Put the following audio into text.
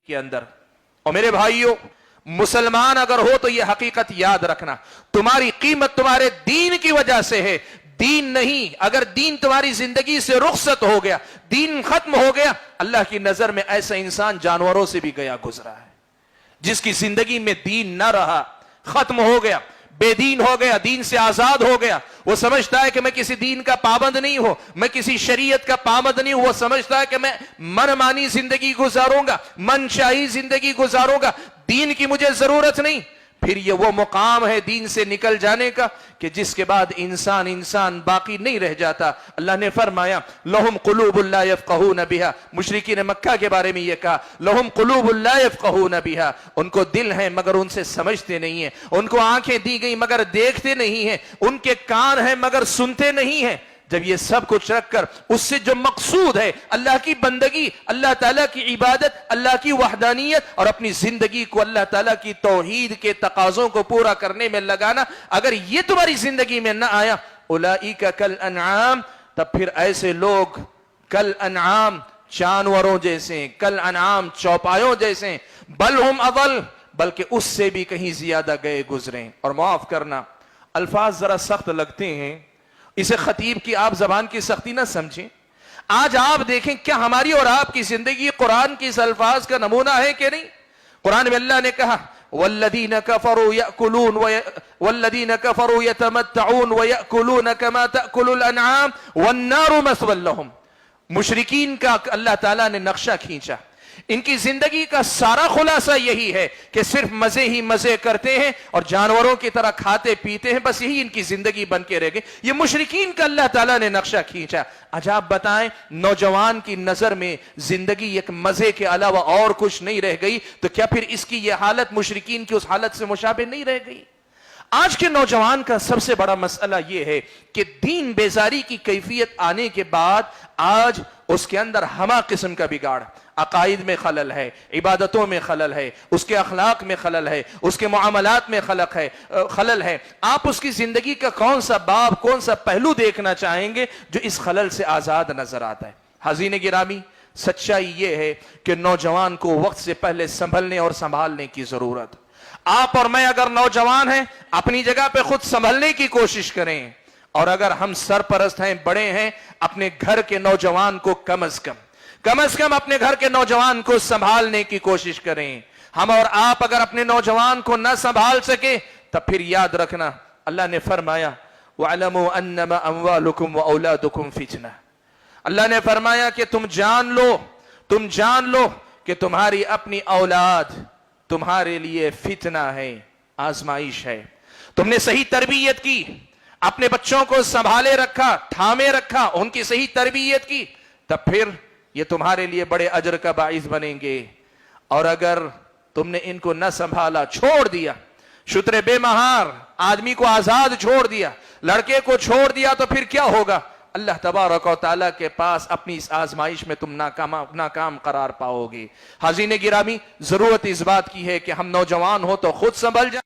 کے اندر. اور میرے بھائیوں، مسلمان اگر ہو تو یہ حقیقت یاد رکھنا، تمہاری قیمت تمہارے دین کی وجہ سے ہے، دین نہیں. اگر دین تمہاری زندگی سے رخصت ہو گیا، دین ختم ہو گیا، اللہ کی نظر میں ایسا انسان جانوروں سے بھی گیا گزرا ہے. جس کی زندگی میں دین نہ رہا، ختم ہو گیا، بے دین ہو گیا، دین سے آزاد ہو گیا، وہ سمجھتا ہے کہ میں کسی دین کا پابند نہیں ہوں، میں کسی شریعت کا پابند نہیں ہوں، وہ سمجھتا ہے کہ میں من مانی زندگی گزاروں گا، من شاہی زندگی گزاروں گا، دین کی مجھے ضرورت نہیں. پھر یہ وہ مقام ہے دین سے نکل جانے کا کہ جس کے بعد انسان باقی نہیں رہ جاتا. اللہ نے فرمایا لہم قلوب لا یفقہون بہا، مشرکین مکہ کے بارے میں یہ کہا لہم قلوب لا یفقہون بہا، ان کو دل ہیں مگر ان سے سمجھتے نہیں ہیں، ان کو آنکھیں دی گئی مگر دیکھتے نہیں ہیں، ان کے کان ہیں مگر سنتے نہیں ہیں. جب یہ سب کچھ رکھ کر اس سے جو مقصود ہے اللہ کی بندگی، اللہ تعالیٰ کی عبادت، اللہ کی وحدانیت اور اپنی زندگی کو اللہ تعالیٰ کی توحید کے تقاضوں کو پورا کرنے میں لگانا، اگر یہ تمہاری زندگی میں نہ آیا اولئک کالانعام، تب پھر ایسے لوگ کالانعام جانوروں جیسے، کالانعام چوپایوں جیسے، بل ہم اضل، بلکہ اس سے بھی کہیں زیادہ گئے گزریں. اور معاف کرنا الفاظ ذرا سخت لگتے ہیں، اسے خطیب کی آپ زبان کی سختی نہ سمجھیں. آج آپ دیکھیں کیا ہماری اور آپ کی زندگی قرآن کی اس الفاظ کا نمونہ ہے کہ نہیں؟ قرآن میں اللہ نے کہا والذین کفروا یأکلون والذین کفروا یتمتعون ویأکلون کما تأکل الانعام والنار مثوی لہم. مشرکین کا اللہ تعالیٰ نے نقشہ کھینچا، ان کی زندگی کا سارا خلاصہ یہی ہے کہ صرف مزے ہی مزے کرتے ہیں اور جانوروں کی طرح کھاتے پیتے ہیں، بس یہی ان کی زندگی بن کے رہ گئی. یہ مشرکین کا اللہ تعالیٰ نے نقشہ کھینچا. آج آپ بتائیں نوجوان کی نظر میں زندگی ایک مزے کے علاوہ اور کچھ نہیں رہ گئی تو کیا پھر اس کی یہ حالت مشرکین کی اس حالت سے مشابہ نہیں رہ گئی؟ آج کے نوجوان کا سب سے بڑا مسئلہ یہ ہے کہ دین بیزاری کی کیفیت آنے کے بعد آج اس کے اندر ہمہ قسم کا بگاڑ، عقائد میں خلل ہے، عبادتوں میں خلل ہے، اس کے اخلاق میں خلل ہے، اس کے معاملات میں خلل ہے. آپ اس کی زندگی کا کون سا باب، کون سا پہلو دیکھنا چاہیں گے جو اس خلل سے آزاد نظر آتا ہے؟ حاضرین گرامی، سچائی یہ ہے کہ نوجوان کو وقت سے پہلے سنبھلنے اور سنبھالنے کی ضرورت. آپ اور میں اگر نوجوان ہیں اپنی جگہ پہ خود سنبھلنے کی کوشش کریں، اور اگر ہم سرپرست ہیں، بڑے ہیں، اپنے گھر کے نوجوان کو کم از کم اپنے گھر کے نوجوان کو سنبھالنے کی کوشش کریں. ہم اور آپ اگر اپنے نوجوان کو نہ سنبھال سکے تب پھر یاد رکھنا اللہ نے فرمایا وَعْلَمُوا أَنَّمَا أَمْوَالُكُمْ وَأَوْلَادُكُمْ فِتْنَةٌ. اللہ نے فرمایا کہ تم جان لو کہ تمہاری اپنی اولاد تمہارے لیے فتنہ ہے، آزمائش ہے. تم نے صحیح تربیت کی، اپنے بچوں کو سنبھالے رکھا، تھامے رکھا، ان کی صحیح تربیت کی، تب پھر یہ تمہارے لیے بڑے اجر کا باعث بنیں گے. اور اگر تم نے ان کو نہ سنبھالا، چھوڑ دیا، شتر بے مہار آدمی کو آزاد چھوڑ دیا، لڑکے کو چھوڑ دیا، تو پھر کیا ہوگا؟ اللہ تبارک و تعالیٰ کے پاس اپنی اس آزمائش میں تم ناکام قرار پاؤ گے. حاضرین گرامی، ضرورت اس بات کی ہے کہ ہم نوجوان ہو تو خود سنبھل جائیں.